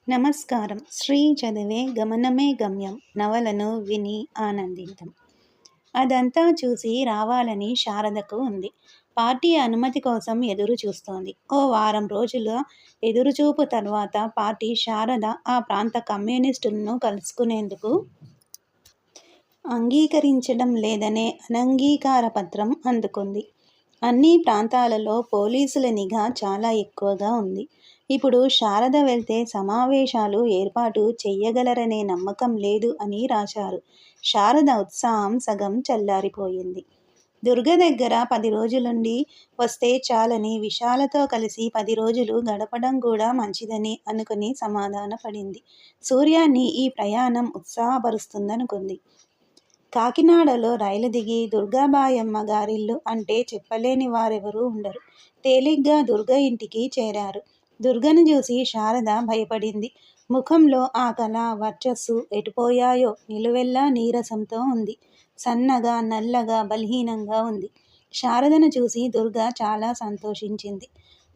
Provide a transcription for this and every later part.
నమస్కారం. శ్రీ చదివే గమనమే గమ్యం నవలను విని ఆనందిద్దాం. అదంతా చూసి రావాలని శారదకు ఉంది. పార్టీ అనుమతి కోసం ఎదురు చూస్తోంది. ఓ వారం రోజుల ఎదురుచూపు తర్వాత పార్టీ శారద ఆ ప్రాంత కమ్యూనిస్టులను కలుసుకునేందుకు అంగీకరించడం లేదనే అనంగీకార పత్రం అందుకుంది. అన్ని ప్రాంతాలలో పోలీసుల నిఘా చాలా ఎక్కువగా ఉంది. ఇప్పుడు శారద వెళ్తే సమావేశాలు ఏర్పాటు చెయ్యగలరనే నమ్మకం లేదు అని రాశారు. శారద ఉత్సాహం సగం చల్లారిపోయింది. దుర్గ దగ్గర 10 రోజులుండి వస్తే చాలని, విశాలతో కలిసి 10 రోజులు గడపడం కూడా మంచిదని అనుకుని సమాధానపడింది. సూర్యాన్ని ఈ ప్రయాణం ఉత్సాహపరుస్తుందనుకుంది. కాకినాడలో రైలు దిగి దుర్గాబాయమ్మ గారిల్లు అంటే చెప్పలేని వారెవరూ ఉండరు. తేలిగ్గా దుర్గ ఇంటికి చేరారు. దుర్గను చూసి శారద భయపడింది. ముఖంలో ఆ కళ, వర్చస్సు ఎటుపోయాయో నిలువెల్లా నీరసంతో ఉంది. సన్నగా, నల్లగా, బలహీనంగా ఉంది. శారదను చూసి దుర్గ చాలా సంతోషించింది.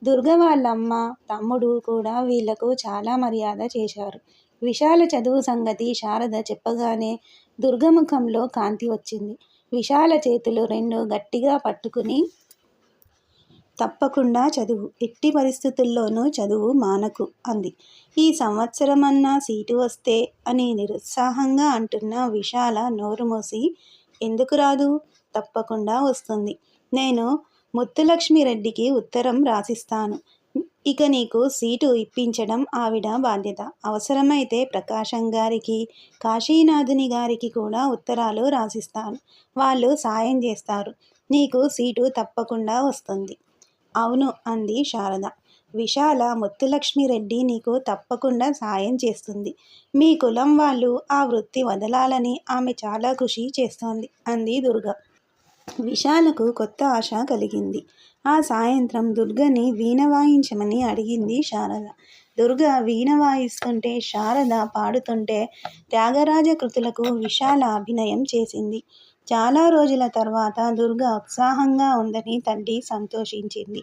దుర్గ వాళ్ళమ్మ, తమ్ముడు కూడా వీళ్లకు చాలా మర్యాద చేశారు. విశాల చదువు సంగతి శారద చెప్పగానే దుర్గముఖంలో కాంతి వచ్చింది. విశాల చేతులు 2 గట్టిగా పట్టుకుని, తప్పకుండా చదువు, ఎట్టి పరిస్థితుల్లోనూ చదువు మానకు అంది. ఈ సంవత్సరమన్నా సీటు వస్తే అని నిరుత్సాహంగా అంటున్న విశాల నోరు మూసి, ఎందుకు రాదు? తప్పకుండా వస్తుంది. నేను ముత్తులక్ష్మిరెడ్డికి ఉత్తరం రాసిస్తాను. ఇక నీకు సీటు ఇప్పించడం ఆవిడ బాధ్యత. అవసరమైతే ప్రకాశం గారికి, కాశీనాథుని గారికి కూడా ఉత్తరాలు రాసిస్తాను. వాళ్ళు సాయం చేస్తారు. నీకు సీటు తప్పకుండా వస్తుంది. అవును అంది శారద. విశాల, ముత్తులక్ష్మిరెడ్డి నీకు తప్పకుండా సాయం చేస్తుంది. మీ కులం వాళ్ళు ఆ వృత్తి వదలాలని ఆమె చాలా కృషి చేస్తోంది అంది దుర్గ. విశాలకు కొత్త ఆశ కలిగింది. ఆ సాయంత్రం దుర్గని వీణ వాయించమని అడిగింది శారద. దుర్గ వీణ వాయిస్తుంటే, శారద పాడుతుంటే త్యాగరాజ కృతులకు విశాల అభినయం చేసింది. చాలా రోజుల తర్వాత దుర్గ ఉత్సాహంగా ఉందని తల్లి సంతోషించింది.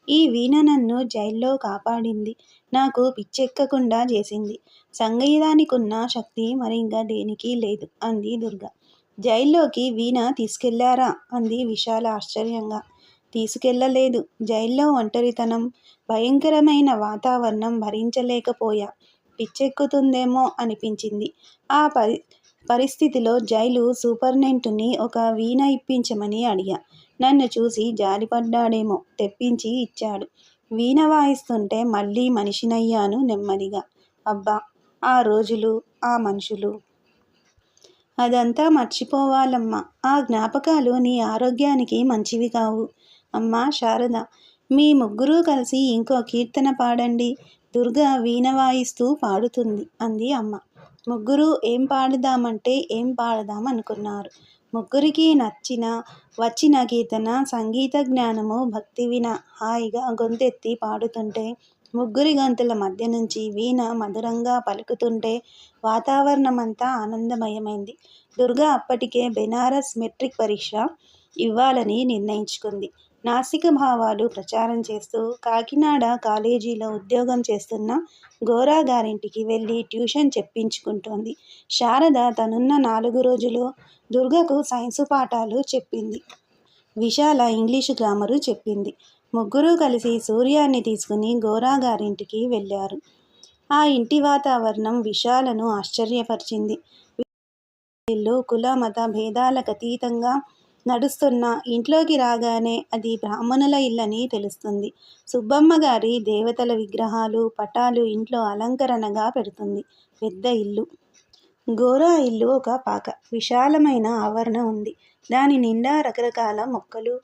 ఈ వీణ నన్ను జైల్లో కాపాడింది. నాకు పిచ్చెక్కకుండా చేసింది. సంగీతానికున్న శక్తి మరింకా దేనికి లేదు అంది దుర్గ. జైల్లోకి వీణ తీసుకెళ్లారా? అంది విశాల ఆశ్చర్యంగా. తీసుకెళ్లలేదు. జైల్లో ఒంటరితనం, భయంకరమైన వాతావరణం భరించలేకపోయా. పిచ్చెక్కుతుందేమో అనిపించింది. ఆ పరిస్థితిలో జైలు సూపరింటెండెంట్ని ఒక వీణ ఇప్పించమని అడిగా. నన్ను చూసి జాలిపడ్డాడేమో, తెప్పించి ఇచ్చాడు. వీణ వాయిస్తుంటే మళ్ళీ మనిషినయ్యాను నెమ్మదిగా. అబ్బా, ఆ రోజులు, ఆ మనుషులు! అదంతా మర్చిపోవాలమ్మా. ఆ జ్ఞాపకాలు నీ ఆరోగ్యానికి మంచివి కావు. అమ్మా శారద, మీ ముగ్గురూ కలిసి ఇంకో కీర్తన పాడండి. దుర్గ వీణ వాయిస్తూ పాడుతుంది అంది అమ్మ. ముగ్గురు ఏం పాడుదామంటే ఏం పాడదామనుకున్నారు. ముగ్గురికి వచ్చిన కీర్తన సంగీత జ్ఞానము, భక్తి విన హాయిగా గొంతెత్తి పాడుతుంటే, ముగ్గురి గొంతుల మధ్య నుంచి వీణ మధురంగా పలుకుతుంటే వాతావరణమంతా ఆనందమయమైంది. దుర్గ అప్పటికే బెనారస్ మెట్రిక్ పరీక్ష ఇవ్వాలని నిర్ణయించుకుంది. నాస్తిక భావాలు ప్రచారం చేస్తూ కాకినాడ కాలేజీలో ఉద్యోగం చేస్తున్న గోరా గారింటికి వెళ్ళి ట్యూషన్ చెప్పించుకుంటోంది. శారద తనున్న 4 రోజులు దుర్గకు సైన్సు పాఠాలు చెప్పింది. విశాల ఇంగ్లీషు గ్రామరు చెప్పింది. ముగ్గురూ కలిసి సూర్యాన్ని తీసుకుని గోరా గారింటికి వెళ్ళారు. ఆ ఇంటి వాతావరణం విశాలను ఆశ్చర్యపరిచింది. ఇల్లు కుల మత భేదాలకతీతంగా నడుస్తున్న ఇంట్లోకి రాగానే అది బ్రాహ్మణుల ఇల్లని తెలుస్తుంది. సుబ్బమ్మ గారి దేవతల విగ్రహాలు, పటాలు ఇంట్లో అలంకరణగా పెడుతుంది. పెద్ద ఇల్లు. గోరా ఇల్లు ఒక పాక. విశాలమైన ఆవరణ ఉంది. దాని నిండా రకరకాల మొక్కలు,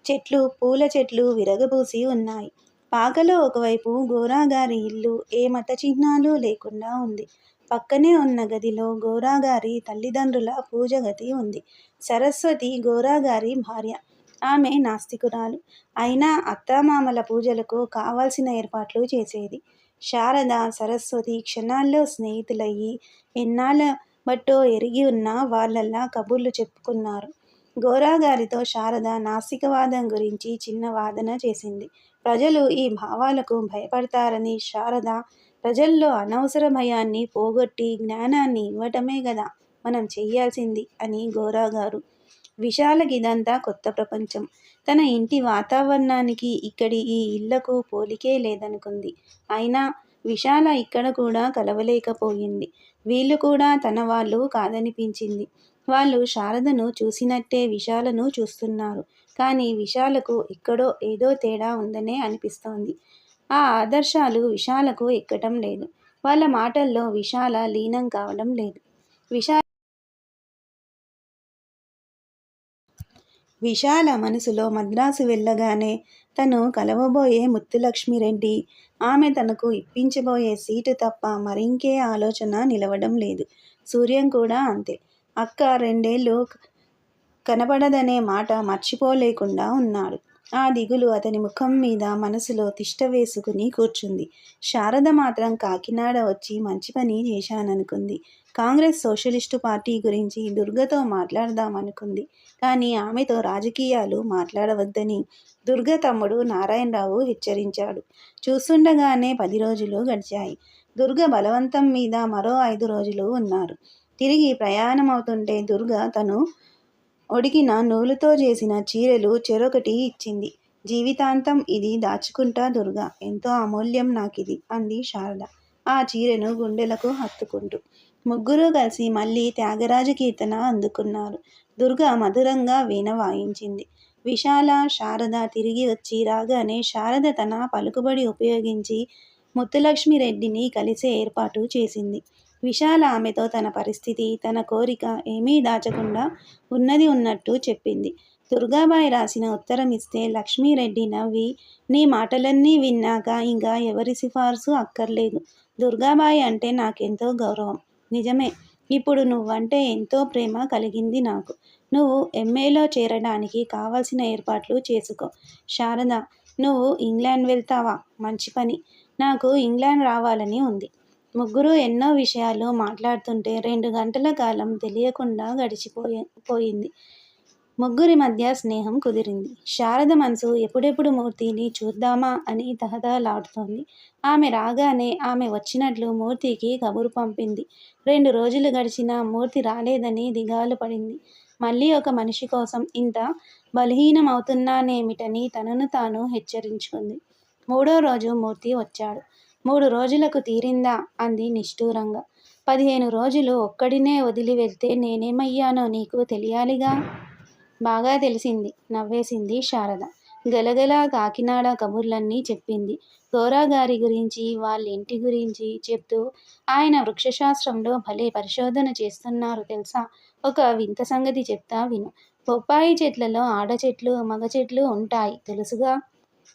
చెట్లు, పూల చెట్లు విరగబూసి ఉన్నాయి. పాకలో ఒకవైపు గోరాగారి ఇల్లు ఏ మత చిహ్నాలు లేకుండా ఉంది. పక్కనే ఉన్న గదిలో గోరాగారి తల్లిదండ్రుల పూజగది ఉంది. సరస్వతి గోరాగారి భార్య. ఆమె నాస్తికురాలు. అయినా అత్తామామల పూజలకు కావాల్సిన ఏర్పాట్లు చేసేది. శారద, సరస్వతి క్షణాల్లో స్నేహితులయ్యి ఎన్నాళ్ళ బట్టో ఎరిగి ఉన్న వాళ్ళల్లా కబుర్లు చెప్పుకున్నారు. గోరాగారితో శారద నాస్తికవాదం గురించి చిన్న వాదన చేసింది. ప్రజలు ఈ భావాలకు భయపడతారని శారద ప్రజల్లో అనవసర భయాన్ని పోగొట్టి జ్ఞానాన్ని ఇవ్వటమే గదా మనం చెయ్యాల్సింది అని గోరాగారు. విశాలకిదంతా కొత్త ప్రపంచం. తన ఇంటి వాతావరణానికి ఇక్కడి ఈ ఇళ్లకు పోలికే లేదనుకుంది. అయినా విశాల ఇక్కడ కూడా కలవలేకపోయింది. వీళ్ళు కూడా తన వాళ్ళు కాదనిపించింది. వాళ్ళు శారదను చూసినట్టే విశాలను చూస్తున్నారు. కానీ విశాలకు ఎక్కడో ఏదో తేడా ఉందనే అనిపిస్తోంది. ఆ ఆదర్శాలు విశాలకు ఎక్కటం లేదు. వాళ్ళ మాటల్లో విశాల లీనం కావడం లేదు. విశాల మనసులో మద్రాసు వెళ్ళగానే తను కలవబోయే ముత్తులక్ష్మిరెడ్డి, ఆమె తనకు ఇప్పించబోయే సీటు తప్ప మరింకే ఆలోచన నిలవడం లేదు. సూర్యం కూడా అంతే. అక్క 2 ఏళ్ళు కనపడదనే మాట మర్చిపోలేకుండా ఉన్నాడు. ఆ దిగులు అతని ముఖం మీద మనసులో తిష్ట వేసుకుని కూర్చుంది. శారద మాత్రం కాకినాడ వచ్చి మంచి పని చేశాననుకుంది. కాంగ్రెస్ సోషలిస్టు పార్టీ గురించి దుర్గతో మాట్లాడదామనుకుంది. కానీ ఆమెతో రాజకీయాలు మాట్లాడవద్దని దుర్గ తమ్ముడు నారాయణరావు హెచ్చరించాడు. చూస్తుండగానే 10 రోజులు గడిచాయి. దుర్గ బలవంతం మీద మరో 5 రోజులు ఉన్నారు. తిరిగి ప్రయాణమవుతుంటే దుర్గ తను ఒడిగిన నూలుతో చేసిన చీరలు చెరొకటి ఇచ్చింది. జీవితాంతం ఇది దాచుకుంటా దుర్గా, ఎంతో అమూల్యం నాకిది అంది శారద ఆ చీరెను గుండెలకు హత్తుకుంటూ. ముగ్గురూ కలిసి మళ్ళీ త్యాగరాజ కీర్తన అందుకున్నారు. దుర్గా మధురంగా వీణ వాయించింది. విశాల, శారద తిరిగి వచ్చి రాగానే శారద తన పలుకుబడి ఉపయోగించి ముత్తులక్ష్మిరెడ్డిని కలిసే ఏర్పాటు చేసింది. విశాల ఆమెతో తన పరిస్థితి, తన కోరిక ఏమీ దాచకుండా ఉన్నది ఉన్నట్టు చెప్పింది. దుర్గాబాయి రాసిన ఉత్తరం ఇస్తే లక్ష్మీరెడ్డి నవ్వి, నీ మాటలన్నీ విన్నాక ఇంకా ఎవరి సిఫార్సు అక్కర్లేదు. దుర్గాబాయి అంటే నాకెంతో గౌరవం. నిజమే, ఇప్పుడు నువ్వంటే ఎంతో ప్రేమ కలిగింది నాకు. నువ్వు ఎంఏలో చేరడానికి కావలసిన ఏర్పాట్లు చేసుకో. శారద, నువ్వు ఇంగ్లాండ్ వెళ్తావా? మంచి పని. నాకు ఇంగ్లాండ్ రావాలని ఉంది. ముగ్గురు ఎన్నో విషయాలు మాట్లాడుతుంటే 2 గంటల కాలం తెలియకుండా పోయింది. ముగ్గురి మధ్య స్నేహం కుదిరింది. శారద మనసు ఎప్పుడెప్పుడు మూర్తిని చూద్దామా అని తహతహలాడుతోంది. ఆమె రాగానే ఆమె వచ్చినట్లు మూర్తికి కబురు పంపింది. 2 రోజులు గడిచినా మూర్తి రాలేదని దిగాలు పడింది. మళ్ళీ ఒక మనిషి కోసం ఇంత బలహీనమవుతున్నానేమిటని తనను తాను హెచ్చరించుకుంది. 3వ రోజు మూర్తి వచ్చాడు. 3 రోజులకు తీరిందా అంది నిష్ఠూరంగా. 15 రోజులు ఒక్కడినే వదిలి వెళ్తే నేనేమయ్యానో నీకు తెలియాలిగా. బాగా తెలిసింది నవ్వేసింది శారద. గలగల కాకినాడ కబుర్లన్నీ చెప్పింది. గోరాగారి గురించి, వాళ్ళింటి గురించి చెప్తూ, ఆయన వృక్షశాస్త్రంలో భలే పరిశోధన చేస్తున్నారు తెలుసా. ఒక వింత సంగతి చెప్తా విను. బొప్పాయి చెట్లలో ఆడ చెట్లు, మగ చెట్లు ఉంటాయి తెలుసుగా.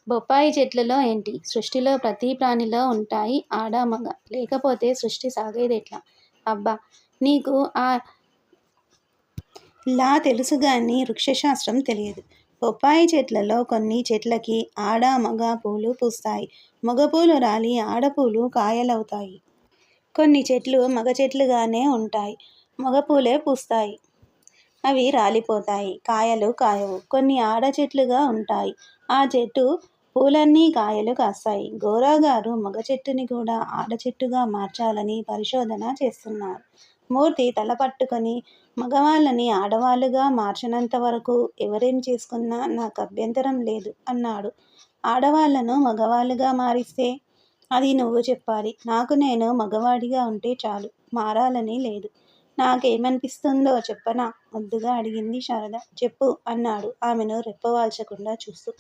బొప్పాయి చెట్లలో ఏంటి, సృష్టిలో ప్రతి ప్రాణిలో ఉంటాయి ఆడ మగ, లేకపోతే సృష్టి సాగేదెట్లా? అబ్బా, నీకు ఆ లా తెలుసు గాని వృక్షశాస్త్రం తెలియదు. బొప్పాయి చెట్లలో కొన్ని చెట్లకి ఆడ మగ పూలు పూస్తాయి. మగ పూలు రాలి ఆడపూలు కాయలవుతాయి. కొన్ని చెట్లు మగ చెట్లుగానే ఉంటాయి. మగ పూలే పూస్తాయి. అవి రాలిపోతాయి. కాయలు కాయవు. కొన్ని ఆడ చెట్లుగా ఉంటాయి. ఆ చెట్టు పూలన్నీ కాయలు కాస్తాయి. గోరాగారు మగ చెట్టుని కూడా ఆడ చెట్టుగా మార్చాలని పరిశోధన చేస్తున్నారు. మూర్తి తల పట్టుకొని, మగవాళ్ళని ఆడవాళ్ళుగా మార్చనంత వరకు ఎవరేం చేసుకున్నా నాకు అభ్యంతరం లేదు అన్నాడు. ఆడవాళ్లను మగవాళ్ళుగా మారిస్తే? అది నువ్వు చెప్పాలి. నాకు నేను మగవాడిగా ఉంటే చాలు, మారాలని లేదు. నాకేమనిపిస్తుందో చెప్పనా? ముద్దుగా అడిగింది శారద. చెప్పు అన్నాడు ఆమెను రెప్పవాల్చకుండా చూస్తూ.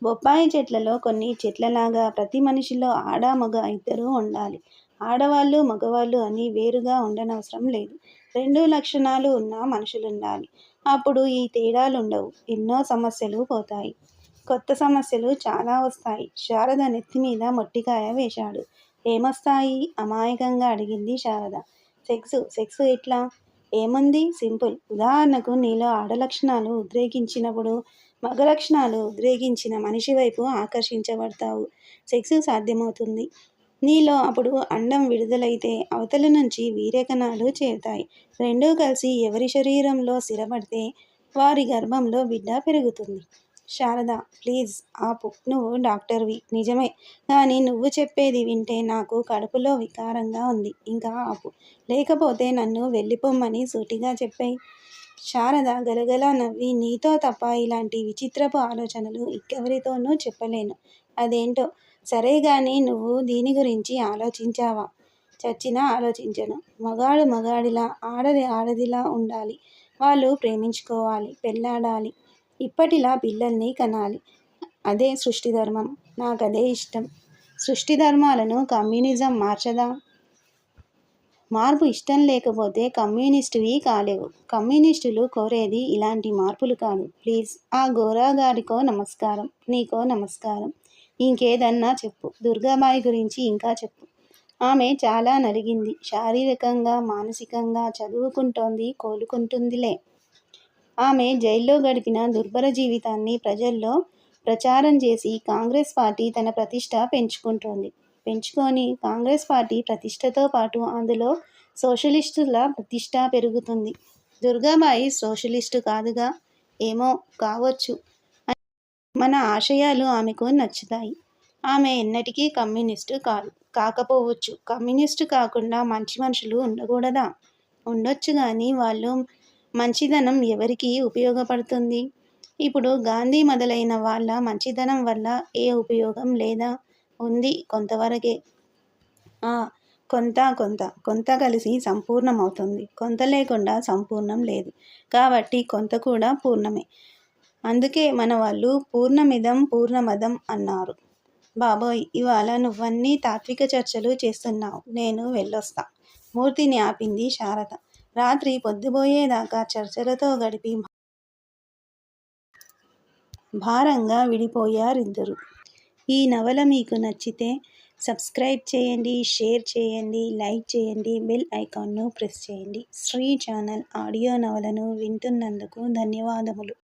బొప్పాయి చెట్లలో కొన్ని చెట్లలాగా ప్రతి మనిషిలో ఆడ మగ ఇద్దరూ ఉండాలి. ఆడవాళ్ళు మగవాళ్ళు అని వేరుగా ఉండనవసరం లేదు. 2 లక్షణాలు ఉన్న మనుషులుండాలి. అప్పుడు ఈ తేడాలుండవు. ఎన్నో సమస్యలు పోతాయి. కొత్త సమస్యలు చాలా వస్తాయి. శారద నెత్తిమీద మొట్టికాయ వేశాడు. ఏమొస్తాయి? అమాయకంగా అడిగింది శారద. సెక్సు ఎట్లా? ఏముంది? సింపుల్. ఉదాహరణకు నీలో ఆడలక్షణాలు ఉద్రేకించినప్పుడు మగ లక్షణాలు ఉద్రేకించిన మనిషి వైపు ఆకర్షించబడతావు. సెక్సు సాధ్యమవుతుంది. నీలో అప్పుడు అండం విడుదలైతే అవతల నుంచి వీర్యకణాలు చేరుతాయి. 2 కలిసి ఎవరి శరీరంలో స్థిరపడితే వారి గర్భంలో బిడ్డ పెరుగుతుంది. శారద, ప్లీజ్ ఆపు. నువ్వు డాక్టర్వి నిజమే, కానీ నువ్వు చెప్పేది వింటే నాకు కడుపులో వికారంగా ఉంది. ఇంకా ఆపు, లేకపోతే నన్ను వెళ్ళిపోమ్మని సూటిగా చెప్పేయ్. శారద గలగలా నవ్వి, నీతో తప్ప ఇలాంటి విచిత్రపు ఆలోచనలు ఇంకెవరితోనూ చెప్పలేను. అదేంటో సరే గాని, నువ్వు దీని గురించి ఆలోచించావా? చచ్చినా ఆలోచించను. మగాడు మగాడిలా, ఆడది ఆడదిలా ఉండాలి. వాళ్ళు ప్రేమించుకోవాలి, పెళ్ళాడాలి, ఇప్పటిలా పిల్లల్ని కనాలి. అదే సృష్టి ధర్మం. నాకదే ఇష్టం. సృష్టి ధర్మాలను కమ్యూనిజం మార్చదా? మార్పు ఇష్టం లేకపోతే కమ్యూనిస్టువి కాలేవు. కమ్యూనిస్టులు కోరేది ఇలాంటి మార్పులు కాదు. ప్లీజ్. ఆ గోరాగారికో నమస్కారం, నీకో నమస్కారం. ఇంకేదన్నా చెప్పు. దుర్గాబాయి గురించి ఇంకా చెప్పు. ఆమె చాలా నలిగింది. శారీరకంగా, మానసికంగా. చదువుకుంటోంది, కోలుకుంటుందిలే. ఆమె జైల్లో గడిపిన దుర్భర జీవితాన్ని ప్రజల్లో ప్రచారం చేసి కాంగ్రెస్ పార్టీ తన ప్రతిష్ట పెంచుకొని కాంగ్రెస్ పార్టీ ప్రతిష్టతో పాటు అందులో సోషలిస్టుల ప్రతిష్ట పెరుగుతుంది. దుర్గాబాయి సోషలిస్టు కాదుగా. ఏమో, కావచ్చు. మన ఆశయాలు ఆమెకు నచ్చుతాయి. ఆమె ఎన్నటికీ కమ్యూనిస్టు కాకపోవచ్చు. కమ్యూనిస్టు కాకుండా మంచి మనుషులు ఉండకూడదా? ఉండొచ్చు గాని వాళ్ళు మంచిదనం ఎవరికి ఉపయోగపడుతుంది? ఇప్పుడు గాంధీ మొదలైన వాళ్ళ మంచిదనం వల్ల ఏ ఉపయోగం లేదా? ఉంది, కొంతవరకే. కొంత కలిసి సంపూర్ణమవుతుంది. కొంత లేకుండా సంపూర్ణం లేదు. కాబట్టి కొంత కూడా పూర్ణమే. అందుకే మన వాళ్ళు పూర్ణమిదం పూర్ణమదం అన్నారు. బాబోయ్, ఇవాళ నువ్వన్నీ తాత్విక చర్చలు చేస్తున్నావు. నేను వెళ్ళొస్తా. మూర్తిని ఆపింది శారద. రాత్రి పొద్దుపోయేదాకా చర్చలతో గడిపి భారంగా విడిపోయారిద్దరు. ఈ నవల మీకు నచ్చితే సబ్స్క్రైబ్ చేయండి, షేర్ చేయండి, లైక్ చేయండి, బెల్ ఐకాన్ను ప్రెస్ చేయండి. శ్రీ ఛానల్ ఆడియో నవలను వింటున్నందుకు ధన్యవాదములు.